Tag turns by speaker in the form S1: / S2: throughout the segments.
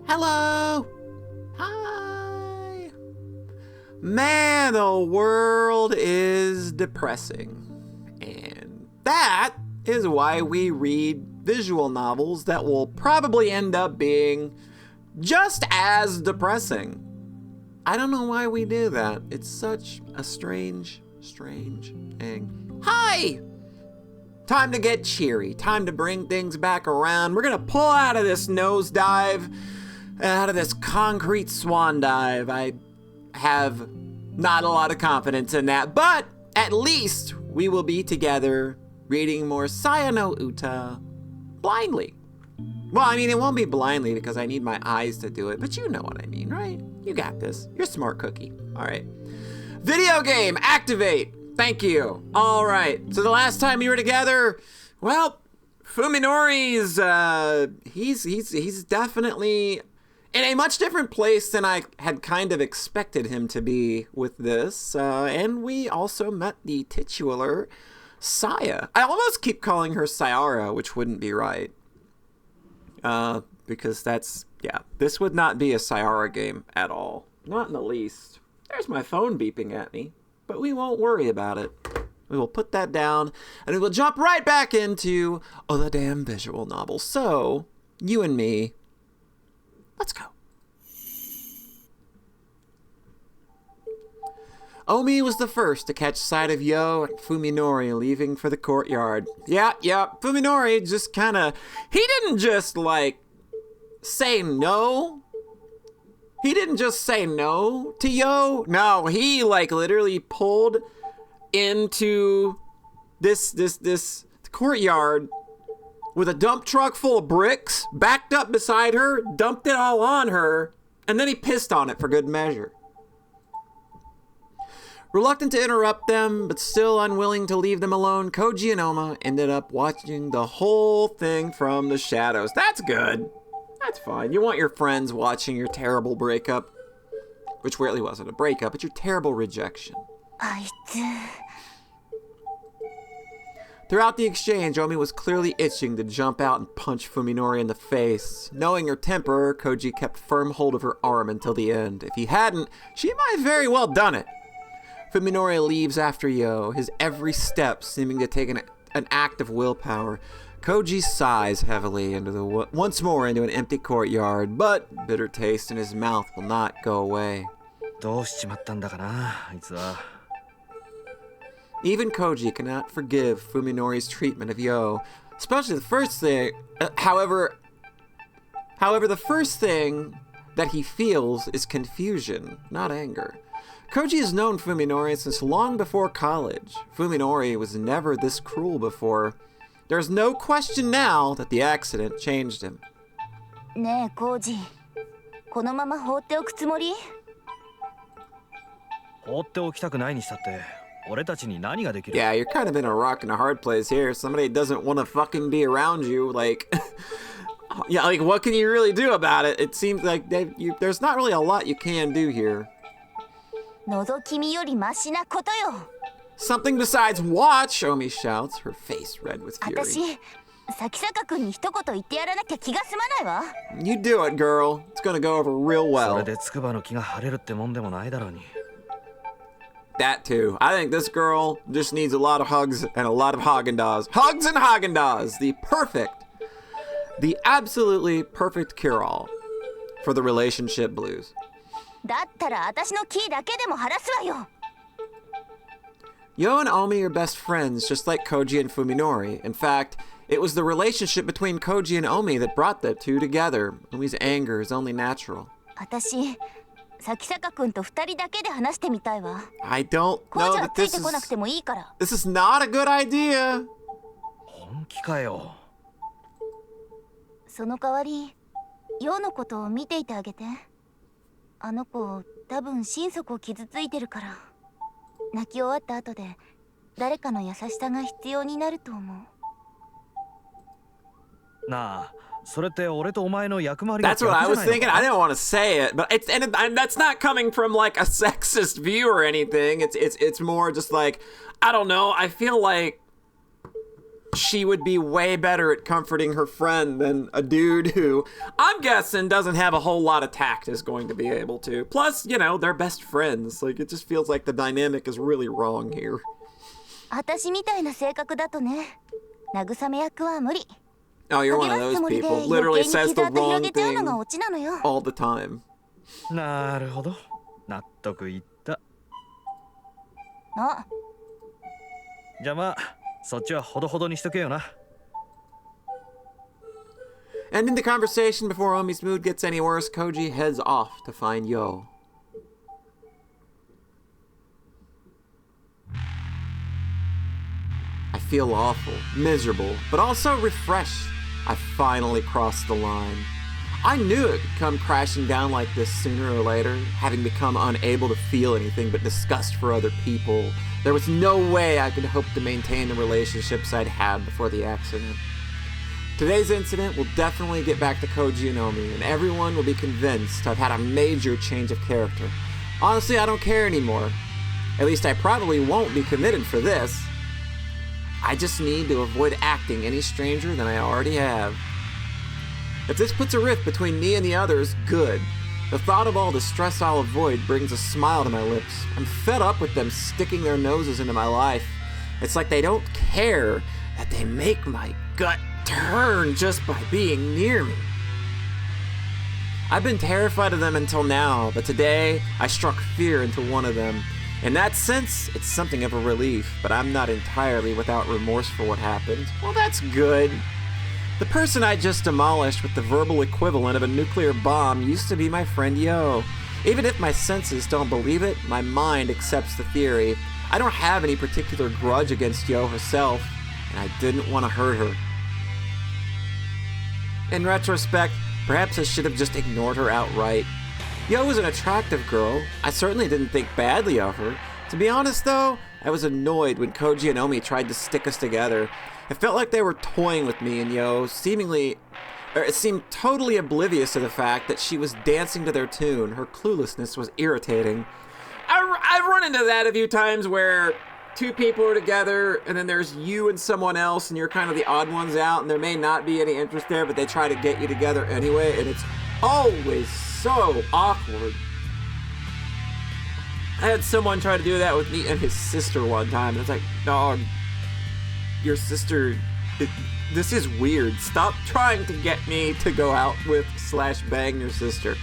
S1: Hello. Hi. Man, the world is depressing. And that is why we read visual novels that will probably end up being just as depressing. I don't know why we do that. It's such a strange thing. Hi! Time to get cheery. Time to bring things back around. We're gonna pull out of this nosedive, out of this concrete swan dive. I have not a lot of confidence in that, but at least we will be together reading more Sayano Uta blindly. Well, I mean, it won't be blindly because I need my eyes to do it, but you know what I mean, right? You got this. You're a smart cookie. All right. Video game, activate. Thank you. All right. So the last time we were together, well, Fuminori's, he's definitely in a much different place than I had kind of expected him to be with this. And we also met the titular Saya. I almost keep calling her Sayara, which wouldn't be right. Because that's, yeah, this would not be a Sayara game at all. Not in the least. There's my phone beeping at me, but we won't worry about it. We will put that down, and we will jump right back into, the damn visual novel. So, you and me, let's go. Omi was the first to catch sight of Yo and Fuminori leaving for the courtyard. Yeah, Fuminori just he didn't just, say no. He didn't just say no to Yo. No, he, literally pulled into this courtyard with a dump truck full of bricks, backed up beside her, dumped it all on her, and then he pissed on it for good measure. Reluctant to interrupt them, but still unwilling to leave them alone, Koji and Oma ended up watching the whole thing from the shadows. That's good. That's fine. You want your friends watching your terrible breakup, which really wasn't a breakup, it's your terrible rejection. Throughout the exchange, Omi was clearly itching to jump out and punch Fuminori in the face. Knowing her temper, Koji kept firm hold of her arm until the end. If he hadn't, she might have very well done it. Fuminori leaves after Yo, his every step seeming to take an act of willpower. Koji sighs heavily once more into an empty courtyard, but bitter taste in his mouth will not go away. Even Koji cannot forgive Fuminori's treatment of Yo, especially the first thing. However, the first thing that he feels is confusion, not anger. Koji has known Fuminori since long before college. Fuminori was never this cruel before. There's no question now that the accident changed him.
S2: Yeah,
S1: you're kind of in a rock and a hard place here. Somebody doesn't want to fucking be around you, what can you really do about it? It seems like there's not really a lot you can do here. Something besides watch, Omi shouts, her face red with fury. You do it, girl. It's gonna go over real well. That too. I think this girl just needs a lot of hugs and a lot of Haagen-Dazs. Hugs and Haagen-Dazs! The absolutely perfect cure-all for the relationship blues. Yo and Omi are best friends, just like Koji and Fuminori. In fact, it was the relationship between Koji and Omi that brought the two together. Omi's anger is only natural. I don't know that this is not a good idea.
S2: その代わり、ヨウのことを見ていてあげて。あの子、多分心底傷ついてるから。泣き終わった後で、誰かの優しさが必要になると思う。
S3: なあ、それって俺とお前の役割
S1: That's what I was thinking. I didn't want to say it, but and that's not coming from a sexist view or anything. It's more just I don't know. I feel like she would be way better at comforting her friend than a dude who, I'm guessing, doesn't have a whole lot of tact is going to be able to. Plus, you know, they're best friends. Like, it just feels like the dynamic is really wrong here.
S2: 私みたいな性格だとね、慰め役は無理。
S1: Oh, you're one of those people. Literally says the wrong thing all the time.
S3: なるほど。納得いった。
S2: あ、
S3: じゃあまあ、そっちはほどほどにしとけよな。
S1: Ending the conversation before Omi's mood gets any worse, Koji heads off to find Yo. I feel awful, miserable, but also refreshed. I finally crossed the line. I knew it could come crashing down like this sooner or later, having become unable to feel anything but disgust for other people. There was no way I could hope to maintain the relationships I'd had before the accident. Today's incident will definitely get back to Koji and Omi, and everyone will be convinced I've had a major change of character. Honestly, I don't care anymore. At least I probably won't be committed for this. I just need to avoid acting any stranger than I already have. If this puts a rift between me and the others, good. The thought of all the stress I'll avoid brings a smile to my lips. I'm fed up with them sticking their noses into my life. It's like they don't care that they make my gut turn just by being near me. I've been terrified of them until now, but today I struck fear into one of them. In that sense, it's something of a relief, but I'm not entirely without remorse for what happened. Well, that's good. The person I just demolished with the verbal equivalent of a nuclear bomb used to be my friend Yo. Even if my senses don't believe it, my mind accepts the theory. I don't have any particular grudge against Yo herself, and I didn't want to hurt her. In retrospect, perhaps I should have just ignored her outright. Yo was an attractive girl. I certainly didn't think badly of her. To be honest though, I was annoyed when Koji and Omi tried to stick us together. It felt like they were toying with me and Yo, it seemed totally oblivious to the fact that she was dancing to their tune. Her cluelessness was irritating. I've run into that a few times where two people are together and then there's you and someone else and you're kind of the odd ones out and there may not be any interest there, but they try to get you together anyway, and it's always so awkward. I had someone try to do that with me and his sister one time, and it's like, dog, your sister, this is weird. Stop trying to get me to go out with / bang your sister.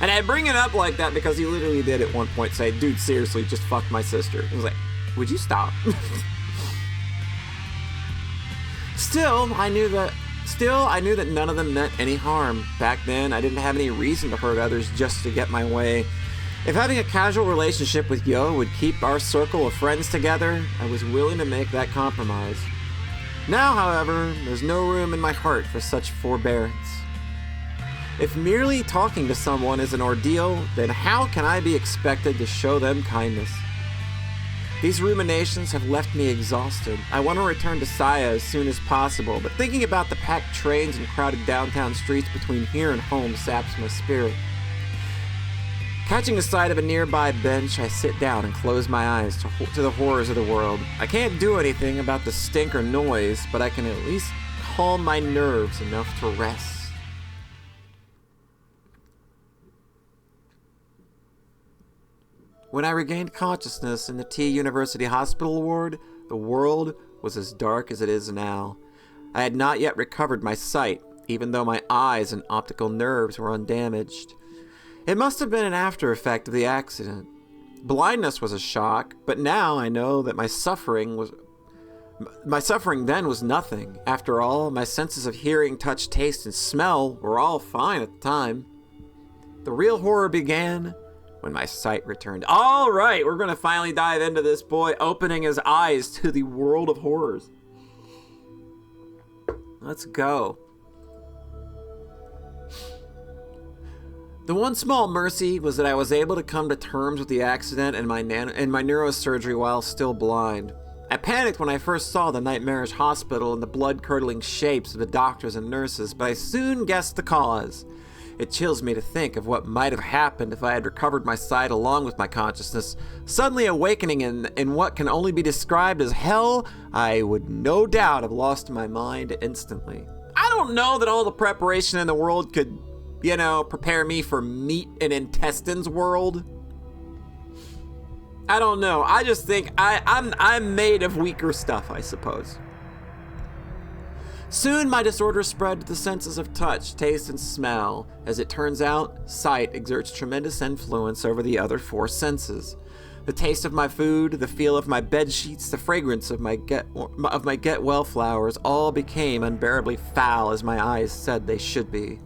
S1: And I bring it up like that because he literally did at one point say, dude, seriously, just fuck my sister. I was like, would you stop? Still, I knew that none of them meant any harm. Back then, I didn't have any reason to hurt others just to get my way. If having a casual relationship with Yo would keep our circle of friends together, I was willing to make that compromise. Now, however, there's no room in my heart for such forbearance. If merely talking to someone is an ordeal, then how can I be expected to show them kindness? These ruminations have left me exhausted. I want to return to Saya as soon as possible, but thinking about the packed trains and crowded downtown streets between here and home saps my spirit. Catching the sight of a nearby bench, I sit down and close my eyes to the horrors of the world. I can't do anything about the stink or noise, but I can at least calm my nerves enough to rest. When I regained consciousness in the T University Hospital ward, the world was as dark as it is now. I had not yet recovered my sight, even though my eyes and optical nerves were undamaged. It must have been an after effect of the accident. Blindness was a shock, but now I know that my suffering then was nothing. After all, my senses of hearing, touch, taste, and smell were all fine at the time. The real horror began when my sight returned. All right, we're going to finally dive into this boy opening his eyes to the world of horrors. Let's go. The one small mercy was that I was able to come to terms with the accident and my neurosurgery while still blind. I panicked when I first saw the nightmarish hospital and the blood-curdling shapes of the doctors and nurses, but I soon guessed the cause. It chills me to think of what might have happened if I had recovered my sight along with my consciousness. Suddenly awakening in what can only be described as hell, I would no doubt have lost my mind instantly. I don't know that all the preparation in the world could, prepare me for meat and intestines world. I don't know. I just think I'm made of weaker stuff, I suppose. Soon my disorder spread to the senses of touch, taste, and smell. As it turns out, sight exerts tremendous influence over the other 4 senses. The taste of my food, the feel of my bed sheets, the fragrance of my get well flowers all became unbearably foul as my eyes said they should be.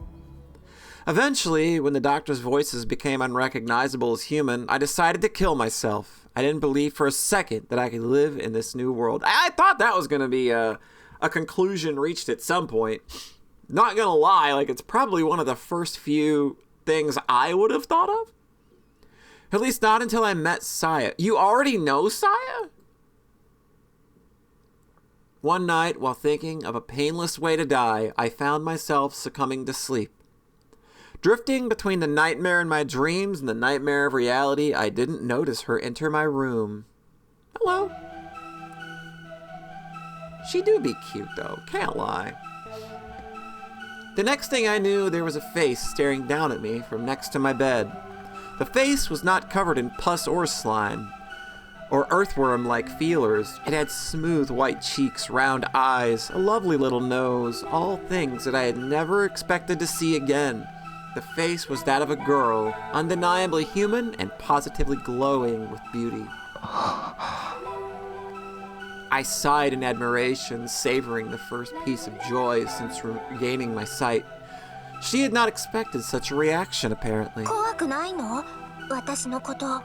S1: Eventually, when the doctor's voices became unrecognizable as human, I decided to kill myself. I didn't believe for a second that I could live in this new world. I thought that was going to be a conclusion reached at some point. Not gonna lie, it's probably one of the first few things I would have thought of. At least not until I met Saya. You already know Saya? One night, while thinking of a painless way to die, I found myself succumbing to sleep. Drifting between the nightmare in my dreams and the nightmare of reality, I didn't notice her enter my room. Hello. She do be cute, though. Can't lie. The next thing I knew, there was a face staring down at me from next to my bed. The face was not covered in pus or slime, or earthworm-like feelers. It had smooth white cheeks, round eyes, a lovely little nose, all things that I had never expected to see again. The face was that of a girl, undeniably human and positively glowing with beauty. I sighed in admiration, savoring the first piece of joy since regaining my sight. She had not expected such a reaction, apparently.
S2: 怖くないの？私のこと。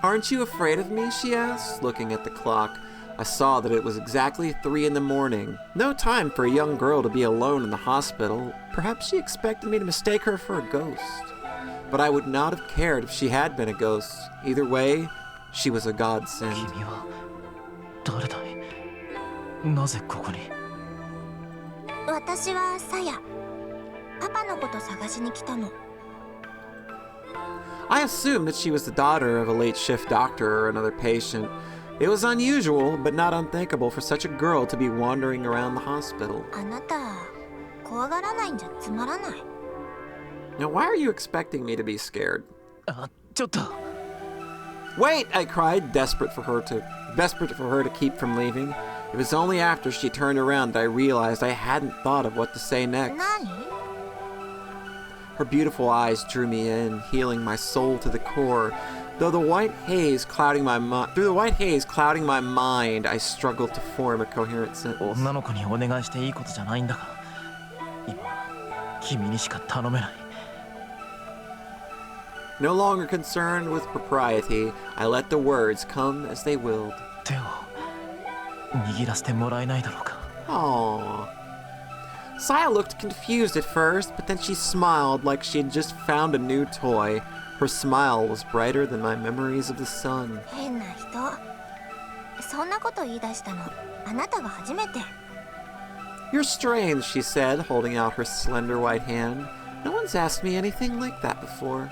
S1: Aren't you afraid of me? She asked, looking at the clock. I saw that it was exactly 3 in the morning. No time for a young girl to be alone in the hospital. Perhaps she expected me to mistake her for a ghost. But I would not have cared if she had been a ghost. Either way, she was a godsend.
S3: 君は誰だい？なぜここに？
S2: 私はサヤ。パパのこと探しに来たの。
S1: I assumed that she was the daughter of a late shift doctor or another patient. It was unusual, but not unthinkable for such a girl to be wandering around the hospital.
S2: あなた、怖がらないんじゃつまらない。
S1: Now, why are you expecting me to be scared?
S3: あ、ちょっと。
S1: Wait! I cried, desperate for her to keep from leaving. It was only after she turned around that I realized I hadn't thought of what to say next.
S2: 何？
S1: Her beautiful eyes drew me in, healing my soul to the core. Through the white haze clouding my mind, I struggled to form a coherent sentence.
S3: 女の子にお願いしていいことじゃないんだが、今君にしか頼めない。
S1: No longer concerned with propriety, I let the words come as they willed.
S3: 手を握らせてもらえないだろうか。
S1: Aww. Saya looked confused at first, but then she smiled like she had just found a new toy. Her smile was brighter than my memories of the sun.
S2: 変な人。そんなこと言い出したの、あなたが初めて。
S1: You're strange, she said, holding out her slender white hand. No one's asked me anything like that before.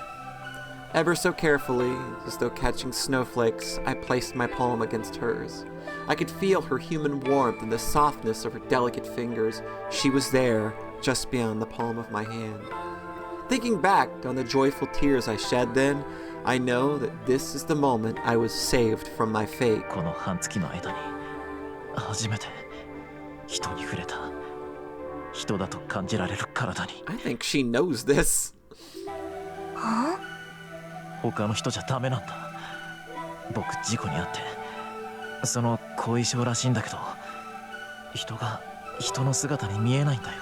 S1: Ever so carefully, as though catching snowflakes, I placed my palm against hers. I could feel her human warmth and the softness of her delicate fingers. She was there, just beyond the palm of my hand. Thinking back on the joyful tears I shed then, I know that this is the moment I was saved from my fate.
S3: この半月の間に初めて人に触れた。人だと感じられる体に。
S1: I think she knows this.
S2: はあ？
S3: 他の人じゃダメなんだ。僕事故に遭って、その後遺症らしいんだけど、人が人の姿に見えないんだよ。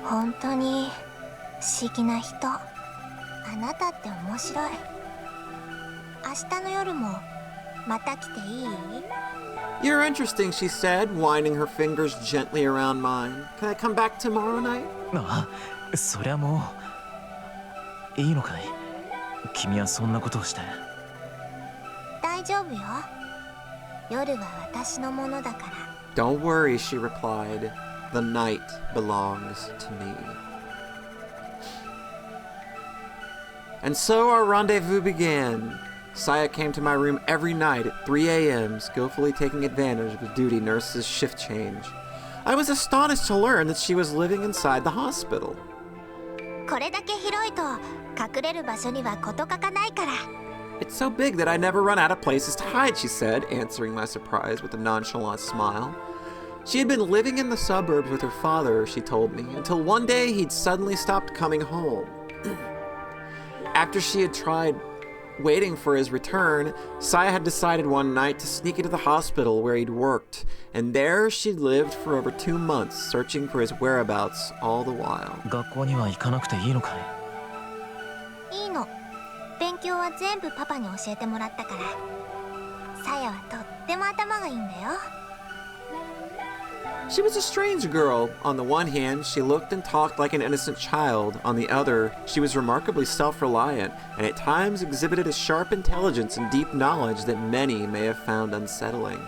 S2: 本当に不思議な人。あなたって面白い。明日の夜もまた来ていい？
S1: You're interesting, she said, winding her fingers gently around mine. Can I come back tomorrow night?
S3: あ、そりゃもういいのかい？君はそんなことをして。
S2: 大丈夫よ。夜は私のものだから。
S1: Don't worry, she replied. The night belongs to me. And so our rendezvous began. Saya came to my room every night at 3 a.m., skillfully taking advantage of the duty nurse's shift change. I was astonished to learn that she was living inside the hospital.
S2: これだけ広いと隠れる場所には事欠かないから。
S1: It's so big that I never run out of places to hide, she said, answering my surprise with a nonchalant smile. She had been living in the suburbs with her father, she told me, until one day he'd suddenly stopped coming home. After she had tried waiting for his return, Saya had decided one night to sneak into the hospital where he'd worked, and there she'd lived for over 2 months, searching for his whereabouts all the while.
S3: 学校には行かなくていいのかい？
S2: いいの。勉強は全部パパに教えてもらったから。さやはとっても頭がいいんだよ。
S1: She was a strange girl. On the one hand, she looked and talked like an innocent child. On the other, she was remarkably self-reliant, and at times exhibited a sharp intelligence and deep knowledge that many may have found unsettling.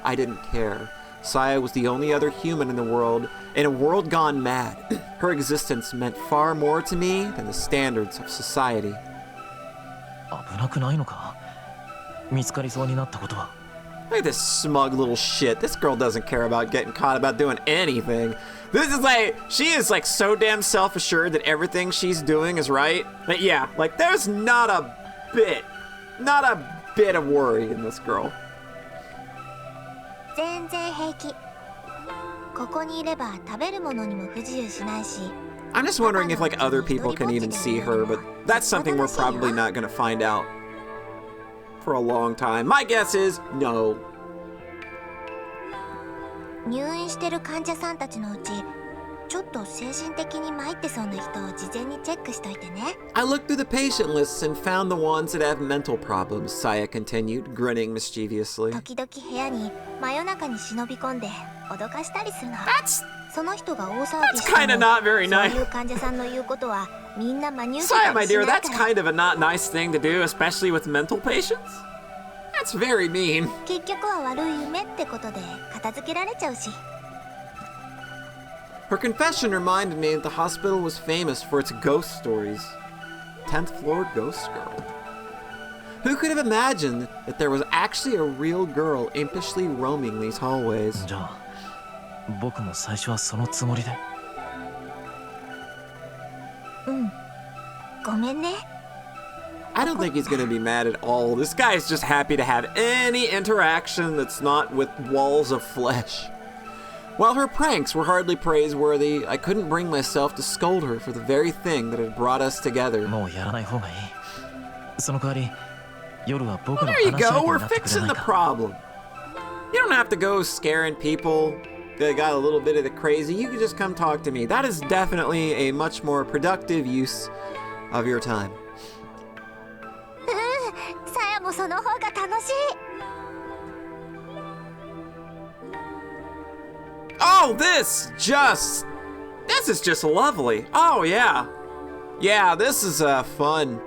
S1: I didn't care. Saya was the only other human in the world, in a world gone mad. Her existence meant far more to me than the standards of society.
S3: 危なくないのか？見つかりそうになったことは。
S1: Look at this smug little shit. This girl doesn't care about getting caught about doing anything. This is like, she is like so damn self-assured that everything she's doing is right. But yeah, like there's not a bit of worry in this girl.
S2: 全然平気。ここにいれば食べるものにも不自由しないし。
S1: I'm just wondering if like other people can even see her, but that's something we're probably not gonna find out for a long time. My guess is no.
S2: 入院してる患者さんたちのうち、ちょっと精神的に参ってそうな人を事前にチェックしといてね。
S1: I looked through the patient lists and found the ones that have mental problems, Saya continued, grinning mischievously.
S2: 時々部屋に真夜中に忍び込んで脅かしたりするの。 その人が大騒ぎしても、
S1: kinda not very nice.
S2: そういう患者さんの言うことはみんな真に受けた
S1: Saya, my
S2: りし
S1: dear,
S2: ない
S1: that's
S2: から。
S1: kind of a not nice thing to do, especially with mental patients. That's very mean.
S2: 結局は悪い夢ってことで片付けられちゃうし。
S1: Her confession reminded me that the hospital was famous for its ghost stories. 10th floor ghost girl. Who could have imagined that there was actually a real girl impishly roaming these hallways?
S3: じゃあ僕も最初はそのつもりで。
S2: ごめんね。
S1: I don't think he's gonna be mad at all. This guy's just happy to have any interaction that's not with walls of flesh. While her pranks were hardly praiseworthy, I couldn't bring myself to scold her for the very thing that had brought us together.
S3: もうやらない方がいい。その代わり夜は僕の
S1: There you
S3: 話し相
S1: go,
S3: 手
S1: we're
S3: になってくれ
S1: fixing
S3: ない
S1: the
S3: か。
S1: problem. You don't have to go scaring people. They got a little bit of the crazy. You can just come talk to me. That is definitely a much more productive use of your time.
S2: さやもその方が楽しい。
S1: Oh, this is just lovely. Oh, yeah. Yeah, this is fun.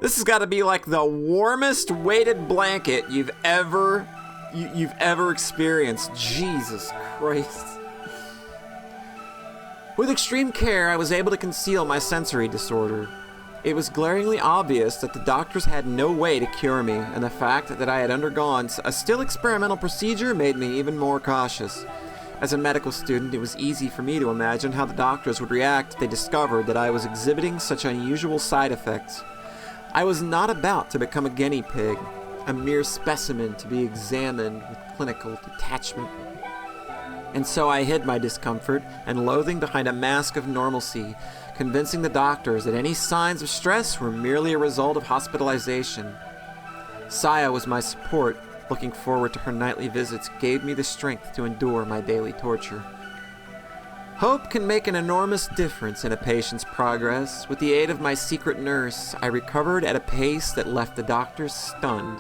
S1: This has got to be like the warmest weighted blanket you've ever experienced. Jesus Christ. With extreme care, I was able to conceal my sensory disorder. It was glaringly obvious that the doctors had no way to cure me, and the fact that I had undergone a still experimental procedure made me even more cautious. As a medical student, it was easy for me to imagine how the doctors would react if they discovered that I was exhibiting such unusual side effects. I was not about to become a guinea pig, a mere specimen to be examined with clinical detachment. And so I hid my discomfort and loathing behind a mask of normalcy, convincing the doctors that any signs of stress were merely a result of hospitalization. Saya was my support. Looking forward to her nightly visits gave me the strength to endure my daily torture. Hope can make an enormous difference in a patient's progress. With the aid of my secret nurse, I recovered at a pace that left the doctors stunned.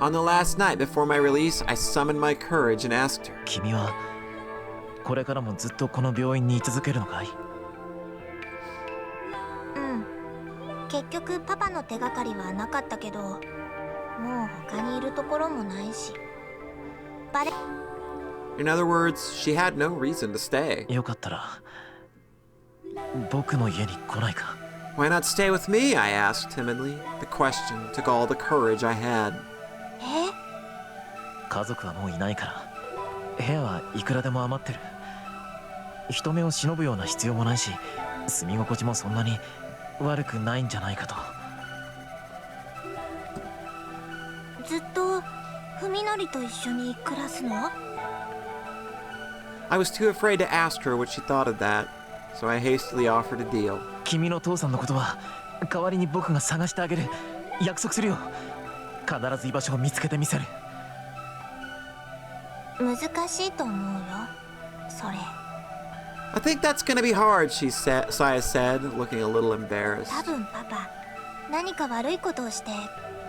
S1: On the last night before my release, I summoned my courage and asked her,
S3: 君はこれからもずっとこの病院に居続けるのかい？
S2: 結局パパの手がかりはなかったけど、もう他にいるところもないし、バレ
S1: In other words, she had no reason to stay.
S3: よかったら僕の家に来ないか？
S1: Why not stay with me? I asked timidly. The question took all the courage I had.
S2: え
S3: 家族はもういないから部屋はいくらでも余ってる。人目を忍ぶような必要もないし、住み心地もそんなに悪くないんじゃないかと。
S2: ずっと文則と一緒に暮らすの？
S1: I was too afraid to ask her what she thought of that, so I hastily offered a deal.
S3: 君の父さんのことは代わりに僕が探してあげる。約束するよ。必ず居場所を見つけてみせる。
S2: 難しいと思うよ、それ。
S1: I think that's gonna be hard, Saya said, looking a little embarrassed.
S2: 多分パパ、何か悪いことをして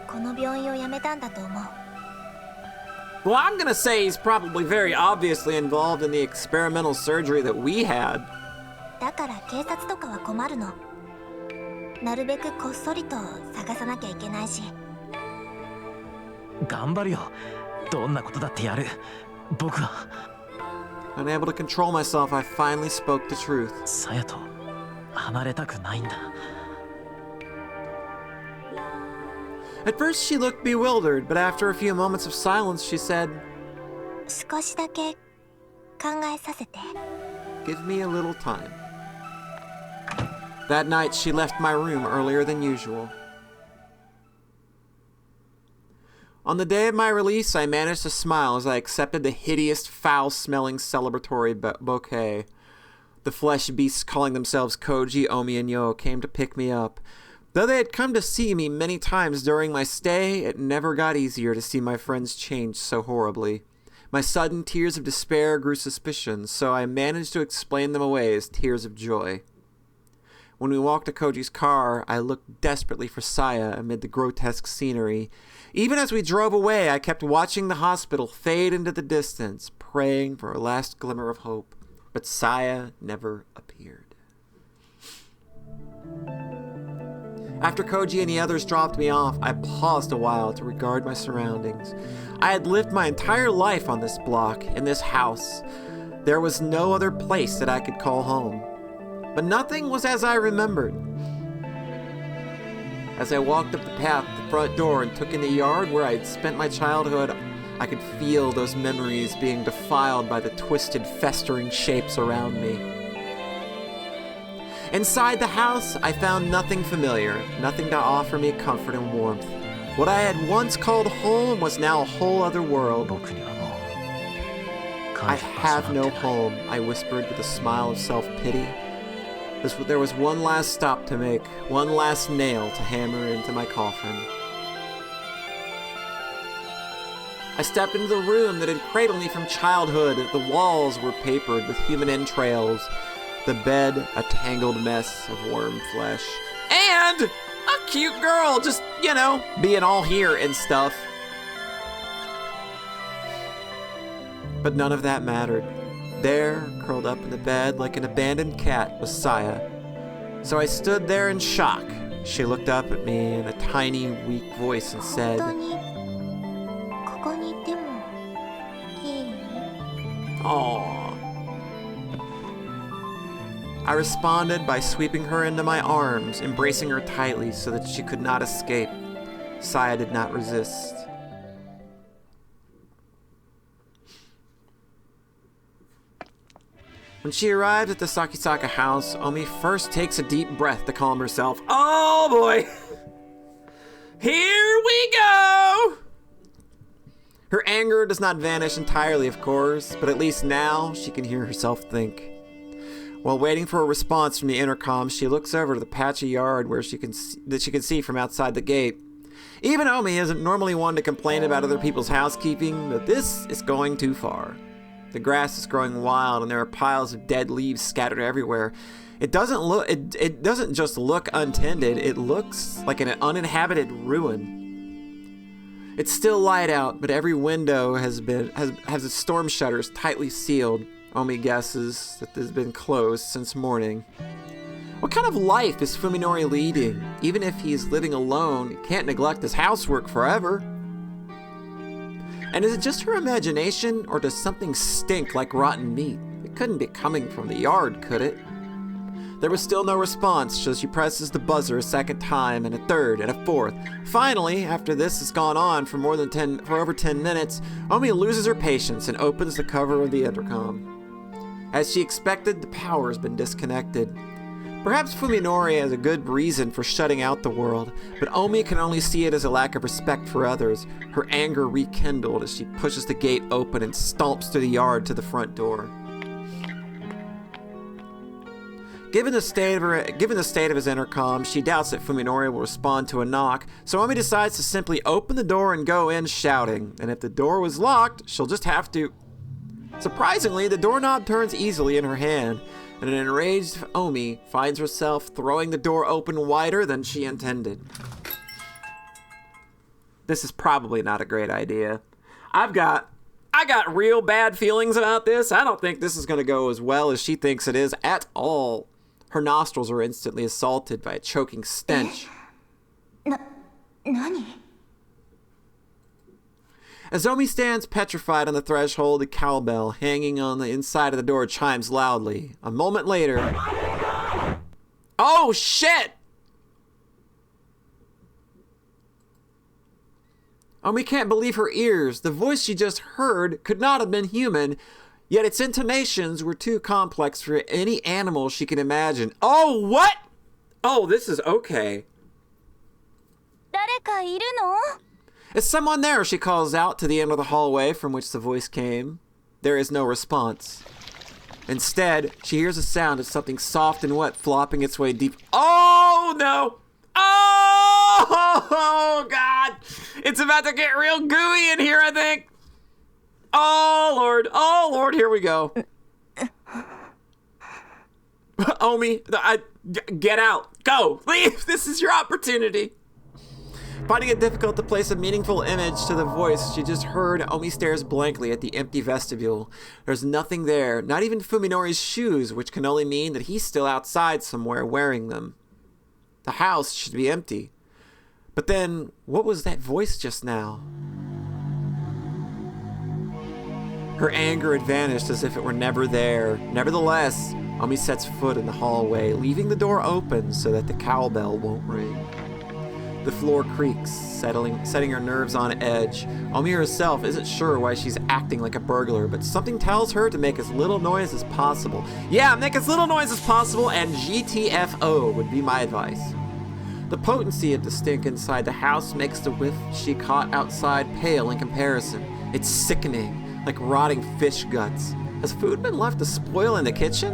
S2: この病院を辞めたんだと思う。
S1: Well, I'm gonna say he's probably very obviously involved in the experimental surgery that we had.
S2: だから警察とかは困るの。なるべくこっそりと探さなきゃいけないし。
S3: 頑張るよ。どんなことだってやる。僕は。
S1: Unable to control myself, I finally spoke the truth.
S3: さやと離れたくないんだ。
S1: At first, she looked bewildered, but after a few moments of silence, she said,
S2: 少しだけ考えさせて。
S1: Give me a little time. That night, she left my room earlier than usual. On the day of my release, I managed to smile as I accepted the hideous, foul-smelling celebratory bouquet. The flesh beasts calling themselves Koji, Omi, and Yo came to pick me up. Though they had come to see me many times during my stay, it never got easier to see my friends change so horribly. My sudden tears of despair grew suspicions, so I managed to explain them away as tears of joy. When we walked to Koji's car, I looked desperately for Saya amid the grotesque scenery. Even as we drove away, I kept watching the hospital fade into the distance, praying for a last glimmer of hope. But Saya never appeared. After Koji and the others dropped me off, I paused a while to regard my surroundings. I had lived my entire life on this block, in this house. There was no other place that I could call home. But nothing was as I remembered. As I walked up the path to the front door and took in the yard where I had spent my childhood, I could feel those memories being defiled by the twisted, festering shapes around me. Inside the house, I found nothing familiar, nothing to offer me comfort and warmth. What I had once called home was now a whole other world. I have no home, I whispered with a smile of self-pity. There was one last stop to make, one last nail to hammer into my coffin. I stepped into the room that had cradled me from childhood. The walls were papered with human entrails, the bed a tangled mess of worm flesh, and a cute girl just, being all here and stuff. But none of that mattered. There, curled up in the bed like an abandoned cat, was Saya. So I stood there in shock. She looked up at me in a tiny, weak voice and said,
S2: 本当にここにいてもいい？
S1: Aww. I responded by sweeping her into my arms, embracing her tightly so that she could not escape. Saya did not resist. When she arrived at the Sakisaka house, Omi first takes a deep breath to calm herself. Oh boy! Here we go! Her anger does not vanish entirely, of course, but at least now she can hear herself think. While waiting for a response from the intercom, she looks over to the patch of yard where she can see from outside the gate. Even Omi isn't normally one to complain about other people's housekeeping, but this is going too far. The grass is growing wild, and there are piles of dead leaves scattered everywhere. It doesn't just look untended; it looks like an uninhabited ruin. It's still light out, but every window has its storm shutters tightly sealed. Omi guesses that they've been closed since morning. What kind of life is Fuminori leading? Even if he's living alone, he can't neglect his housework forever. And is it just her imagination, or does something stink like rotten meat? It couldn't be coming from the yard, could it? There was still no response, so she presses the buzzer a second time, and a third, and a fourth. Finally, after this has gone on for over 10 minutes, Omi loses her patience and opens the cover of the intercom. As she expected, the power has been disconnected. Perhaps Fuminori has a good reason for shutting out the world, but Omi can only see it as a lack of respect for others, her anger rekindled as she pushes the gate open and stomps through the yard to the front door. Given the state of his intercom, she doubts that Fuminori will respond to a knock, so Omi decides to simply open the door and go in shouting, and if the door was locked, she'll just have to... Surprisingly, the doorknob turns easily in her hand, and an enraged Omi finds herself throwing the door open wider than she intended. This is probably not a great idea. I got real bad feelings about this. I don't think this is going to go as well as she thinks it is at all. Her nostrils are instantly assaulted by a choking stench.
S2: Nani?
S1: As Omi stands petrified on the threshold, the cowbell hanging on the inside of the door chimes loudly. A moment later... Oh, shit! Omi can't believe her ears. The voice she just heard could not have been human, yet its intonations were too complex for any animal she can imagine. Oh, what? Oh, this is okay.
S2: 誰かいるの?
S1: Is someone there? She calls out to the end of the hallway from which the voice came. There is no response. Instead, she hears a sound of something soft and wet flopping its way deep. Oh, no! Oh, God! It's about to get real gooey in here, I think. Oh, Lord, here we go. Omi, get out. Go. Leave. This is your opportunity. Finding it difficult to place a meaningful image to the voice she just heard, Omi stares blankly at the empty vestibule. There's nothing there, not even Fuminori's shoes, which can only mean that he's still outside somewhere wearing them. The house should be empty. But then, what was that voice just now? Her anger had vanished as if it were never there. Nevertheless, Omi sets foot in the hallway, leaving the door open so that the cowbell won't ring. The floor creaks, setting her nerves on edge. Omi herself isn't sure why she's acting like a burglar, but something tells her to make as little noise as possible. Yeah, make as little noise as possible, and GTFO would be my advice. The potency of the stink inside the house makes the whiff she caught outside pale in comparison. It's sickening, like rotting fish guts. Has food been left to spoil in the kitchen?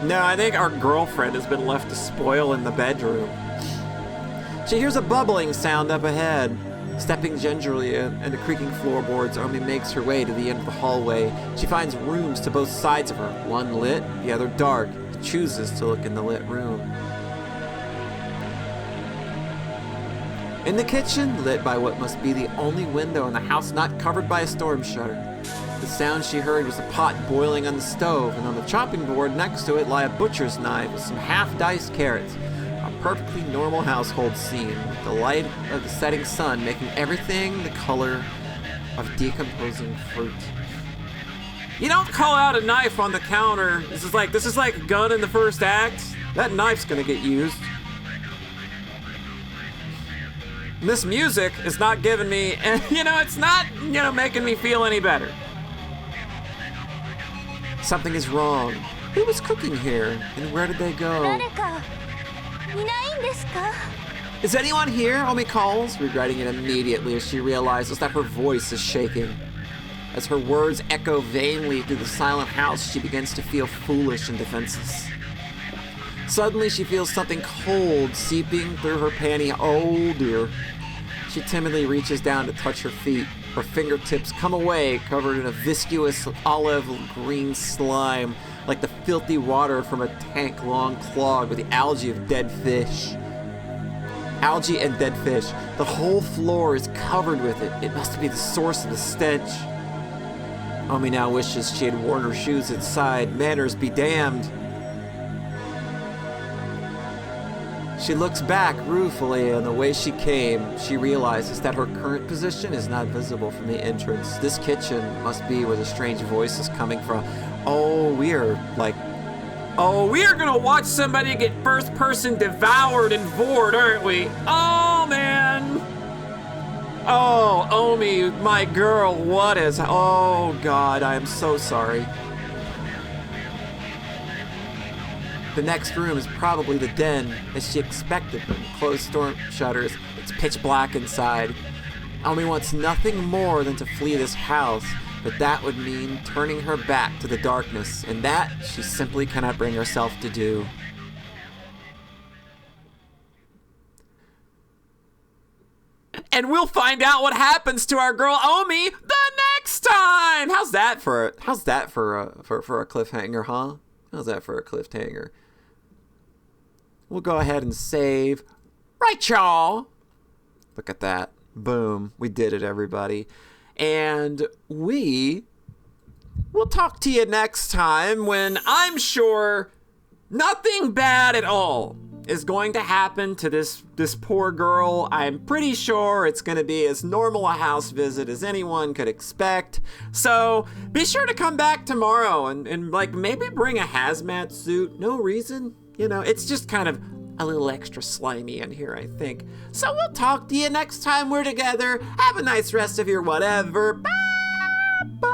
S1: No, I think our girlfriend has been left to spoil in the bedroom. She hears a bubbling sound up ahead. Stepping gingerly into creaking floorboards, Omi makes her way to the end of the hallway. She finds rooms to both sides of her, one lit, the other dark. She chooses to look in the lit room. In the kitchen, lit by what must be the only window in the house not covered by a storm shutter. The sound she heard was a pot boiling on the stove, and on the chopping board next to it lie a butcher's knife with some half-diced carrots. A perfectly normal household scene, with the light of the setting sun making everything the color of decomposing fruit. You don't call out a knife on the counter. This is like a gun in the first act. That knife's gonna get used. This music is not giving me, it's not, making me feel any better. Something is wrong. Who was cooking here, and where did they go?
S2: 誰かいないんですか?
S1: Is anyone here? Omi calls, regretting it immediately as she realizes that her voice is shaking. As her words echo vainly through the silent house, she begins to feel foolish and defenseless. Suddenly, she feels something cold seeping through her panty. Oh dear. She timidly reaches down to touch her feet. Her fingertips come away, covered in a viscous olive green slime, like the filthy water from a tank long clogged with the algae of dead fish. Algae and dead fish. The whole floor is covered with it. It must be the source of the stench. Omi now wishes she had worn her shoes inside. Manners be damned. She looks back ruefully, and the way she came, she realizes that her current position is not visible from the entrance. This kitchen must be where the strange voice is coming from. Oh, we are gonna watch somebody get first person devoured and vored, aren't we? Oh, man. Oh, Omi, my girl, oh, God, I am so sorry. The next room is probably the den, as she expected from closed storm shutters. It's pitch black inside. Omi wants nothing more than to flee this house, but that would mean turning her back to the darkness, and that she simply cannot bring herself to do. And we'll find out what happens to our girl Omi the next time. How's that for a cliffhanger, huh? How's that for a cliffhanger? We'll go ahead and save. Right, y'all? Look at that. Boom. We did it, everybody. And we will talk to you next time when I'm sure nothing bad at all is going to happen to this poor girl. I'm pretty sure it's going to be as normal a house visit as anyone could expect. So be sure to come back tomorrow and like maybe bring a hazmat suit. No reason. You know, it's just kind of a little extra slimy in here, I think. So we'll talk to you next time we're together. Have a nice rest of your whatever. Bye. Bye.